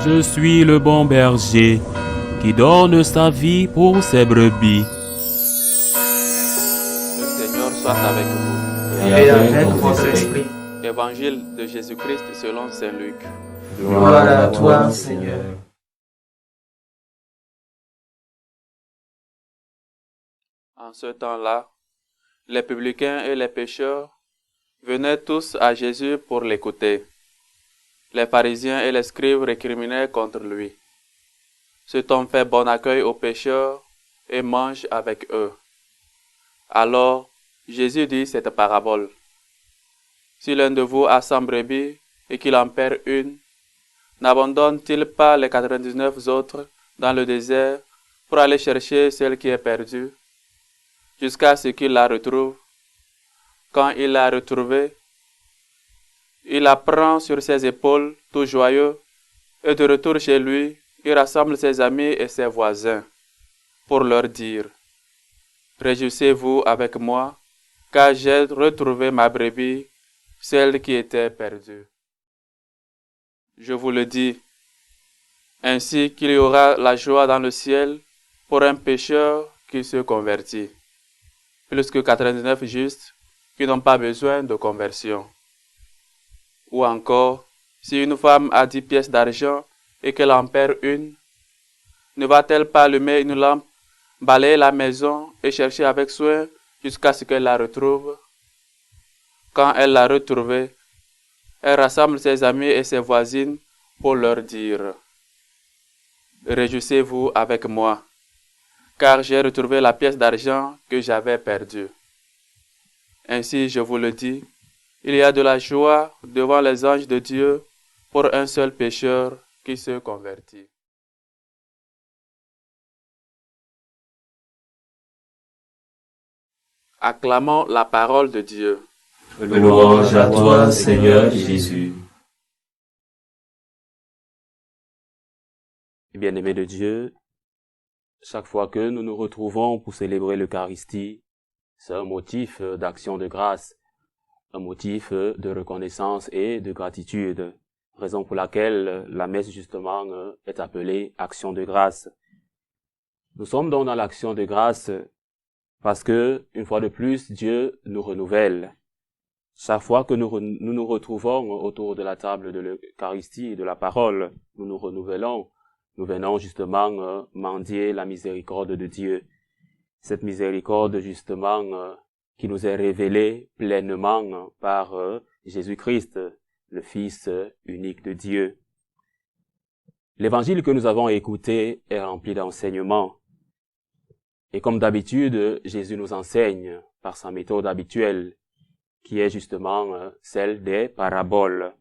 Je suis le bon berger qui donne sa vie pour ses brebis. Le Seigneur soit avec vous. Et avec votre esprit. Évangile de Jésus-Christ selon Saint Luc. Gloire à toi, Seigneur. En ce temps-là, les publicains et les pécheurs venaient tous à Jésus pour l'écouter. Les pharisiens et les scribes récriminaient contre lui. Cet homme fait bon accueil aux pécheurs et mange avec eux. Alors, Jésus dit cette parabole. Si l'un de vous a 100 brebis et qu'il en perd une, n'abandonne-t-il pas les 99 autres dans le désert pour aller chercher celle qui est perdue, jusqu'à ce qu'il la retrouve? Quand il l'a retrouvée, il la prend sur ses épaules, tout joyeux, et de retour chez lui, il rassemble ses amis et ses voisins pour leur dire: Réjouissez-vous avec moi, car j'ai retrouvé ma brebis, celle qui était perdue. Je vous le dis, ainsi qu'il y aura la joie dans le ciel pour un pécheur qui se convertit, plus que 99 justes qui n'ont pas besoin de conversion. Ou encore, si une femme a 10 pièces d'argent et qu'elle en perd une, ne va-t-elle pas allumer une lampe, balayer la maison et chercher avec soin jusqu'à ce qu'elle la retrouve? Quand elle l'a retrouvée, elle rassemble ses amis et ses voisines pour leur dire: Réjouissez-vous avec moi, car j'ai retrouvé la pièce d'argent que j'avais perdue. Ainsi, je vous le dis, il y a de la joie devant les anges de Dieu pour un seul pécheur qui se convertit. Acclamons la parole de Dieu. Louange à toi, Seigneur Jésus. Bien-aimés de Dieu, chaque fois que nous nous retrouvons pour célébrer l'Eucharistie, c'est un motif d'action de grâce, un motif de reconnaissance et de gratitude, raison pour laquelle la messe justement est appelée action de grâce. Nous sommes donc dans l'action de grâce parce que, une fois de plus, Dieu nous renouvelle. Chaque fois que nous nous retrouvons autour de la table de l'Eucharistie et de la parole, nous nous renouvelons. Nous venons justement mendier la miséricorde de Dieu. Cette miséricorde justement qui nous est révélée pleinement par Jésus-Christ, le Fils unique de Dieu. L'évangile que nous avons écouté est rempli d'enseignements. Et comme d'habitude, Jésus nous enseigne par sa méthode habituelle, qui est justement celle des paraboles.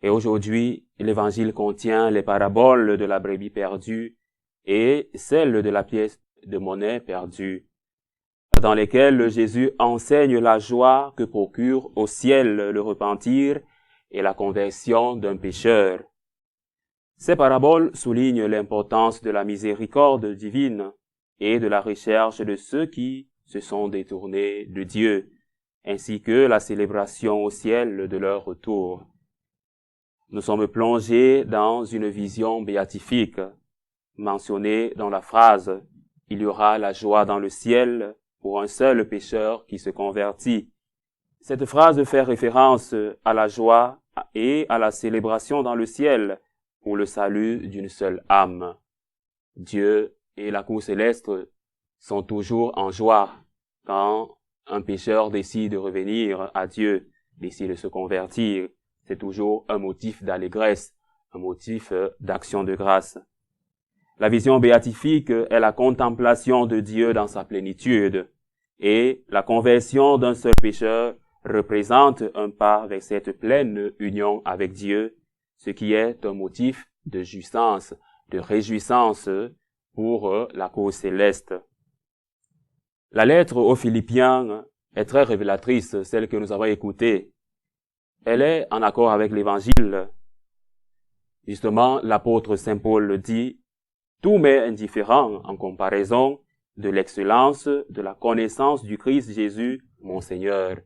Et aujourd'hui, l'évangile contient les paraboles de la brebis perdue et celle de la pièce de monnaie perdue, dans lesquelles Jésus enseigne la joie que procure au ciel le repentir et la conversion d'un pécheur. Ces paraboles soulignent l'importance de la miséricorde divine et de la recherche de ceux qui se sont détournés de Dieu, ainsi que la célébration au ciel de leur retour. Nous sommes plongés dans une vision béatifique, mentionnée dans la phrase « Il y aura la joie dans le ciel pour un seul pécheur qui se convertit ». Cette phrase fait référence à la joie et à la célébration dans le ciel pour le salut d'une seule âme. Dieu et la cour céleste sont toujours en joie quand un pécheur décide de revenir à Dieu, décide de se convertir. C'est toujours un motif d'allégresse, un motif d'action de grâce. La vision béatifique est la contemplation de Dieu dans sa plénitude, et la conversion d'un seul pécheur représente un pas vers cette pleine union avec Dieu, ce qui est un motif de jouissance, de réjouissance pour la cause céleste. La lettre aux Philippiens est très révélatrice, celle que nous avons écoutée. Elle est en accord avec l'Évangile. Justement, l'apôtre Saint Paul le dit, « Tout m'est indifférent en comparaison de l'excellence de la connaissance du Christ Jésus, mon Seigneur. »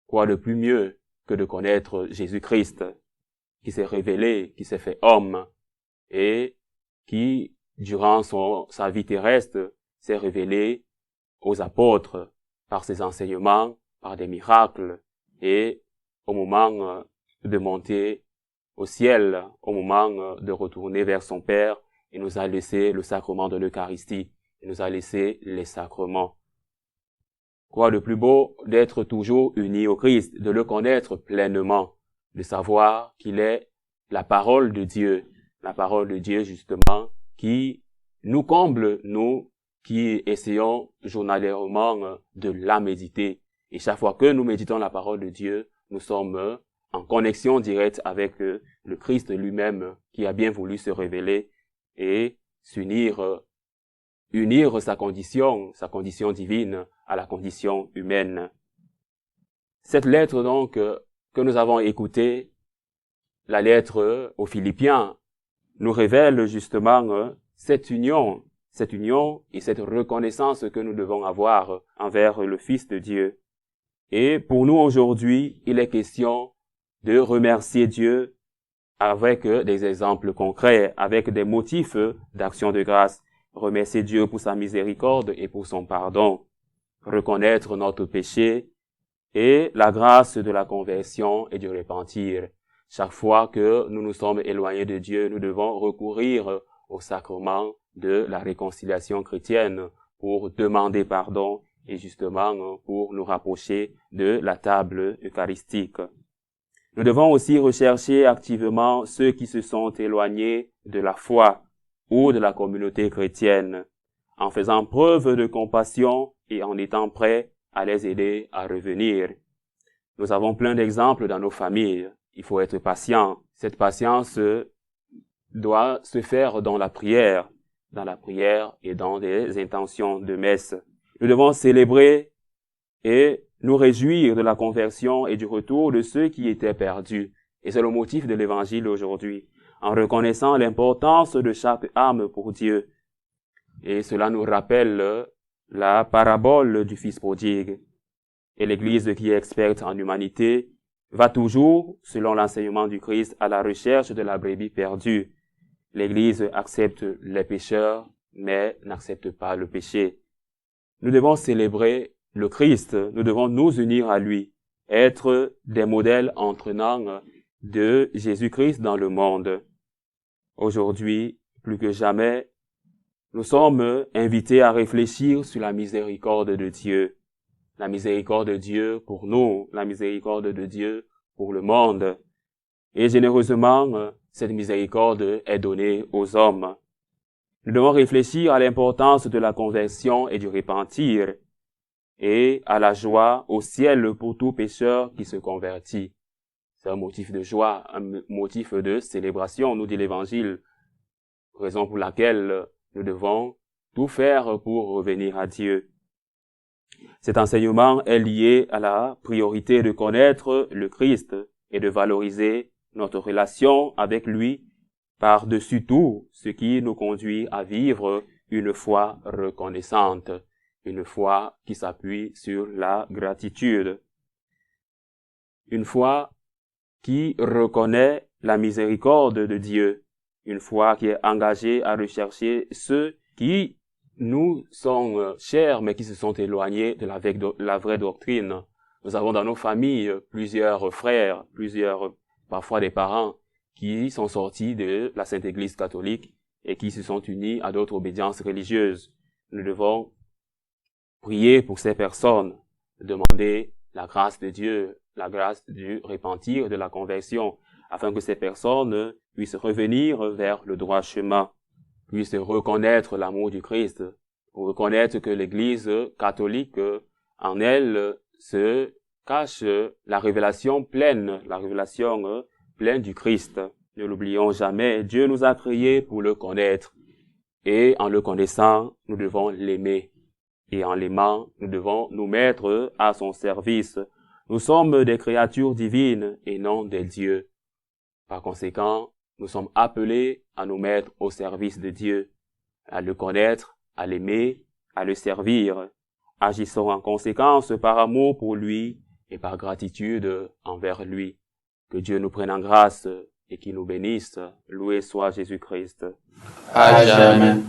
Quoi de plus mieux que de connaître Jésus-Christ? qui s'est révélé, qui s'est fait homme, et qui, durant sa vie terrestre, s'est révélé aux apôtres par ses enseignements, par des miracles, et au moment de monter au ciel, au moment de retourner vers son Père, il nous a laissé le sacrement de l'Eucharistie, il nous a laissé les sacrements. Quoi de plus beau d'être toujours uni au Christ, de le connaître pleinement, de savoir qu'il est la parole de Dieu justement, qui nous comble, nous qui essayons journalièrement de la méditer. Et chaque fois que nous méditons la parole de Dieu, nous sommes en connexion directe avec le Christ lui-même qui a bien voulu se révéler et unir sa condition divine à la condition humaine. Cette lettre donc que nous avons écoutée, la lettre aux Philippiens, nous révèle justement cette union et cette reconnaissance que nous devons avoir envers le Fils de Dieu. Et pour nous aujourd'hui, il est question de remercier Dieu avec des exemples concrets, avec des motifs d'action de grâce. Remercier Dieu pour sa miséricorde et pour son pardon. Reconnaître notre péché et la grâce de la conversion et du repentir. Chaque fois que nous nous sommes éloignés de Dieu, nous devons recourir au sacrement de la réconciliation chrétienne pour demander pardon et justement pour nous rapprocher de la table eucharistique. Nous devons aussi rechercher activement ceux qui se sont éloignés de la foi ou de la communauté chrétienne, en faisant preuve de compassion et en étant prêts à les aider à revenir. Nous avons plein d'exemples dans nos familles. Il faut être patient. Cette patience doit se faire dans la prière et dans des intentions de messe. Nous devons célébrer et nous réjouir de la conversion et du retour de ceux qui étaient perdus. Et c'est le motif de l'évangile aujourd'hui, en reconnaissant l'importance de chaque âme pour Dieu. Et cela nous rappelle la parabole du Fils prodigue. Et l'Église qui est experte en humanité va toujours, selon l'enseignement du Christ, à la recherche de la brebis perdue. L'Église accepte les pécheurs, mais n'accepte pas le péché. Nous devons célébrer le Christ, nous devons nous unir à lui, être des modèles entraînants de Jésus-Christ dans le monde. Aujourd'hui, plus que jamais, nous sommes invités à réfléchir sur la miséricorde de Dieu. La miséricorde de Dieu pour nous, la miséricorde de Dieu pour le monde. Et généreusement, cette miséricorde est donnée aux hommes. Nous devons réfléchir à l'importance de la conversion et du repentir, et à la joie au ciel pour tout pécheur qui se convertit. C'est un motif de joie, un motif de célébration, nous dit l'Évangile, raison pour laquelle nous devons tout faire pour revenir à Dieu. Cet enseignement est lié à la priorité de connaître le Christ et de valoriser notre relation avec lui par-dessus tout, ce qui nous conduit à vivre une foi reconnaissante, une foi qui s'appuie sur la gratitude. Une foi qui reconnaît la miséricorde de Dieu, une foi qui est engagée à rechercher ceux qui nous sont chers, mais qui se sont éloignés de la vraie doctrine. Nous avons dans nos familles plusieurs frères, parfois des parents, qui sont sortis de la Sainte Église catholique et qui se sont unis à d'autres obédiences religieuses. Nous devons prier pour ces personnes, demander la grâce de Dieu, la grâce du repentir, de la conversion, afin que ces personnes puissent revenir vers le droit chemin, puissent reconnaître l'amour du Christ, reconnaître que l'Église catholique, en elle, se cache la révélation pleine du Christ. Ne l'oublions jamais, Dieu nous a créés pour le connaître, et en le connaissant, nous devons l'aimer. Et en l'aimant, nous devons nous mettre à son service. Nous sommes des créatures divines et non des dieux. Par conséquent, nous sommes appelés à nous mettre au service de Dieu, à le connaître, à l'aimer, à le servir. Agissons en conséquence par amour pour lui et par gratitude envers lui. Que Dieu nous prenne en grâce et qui nous bénisse. Loué soit Jésus-Christ. À jamais.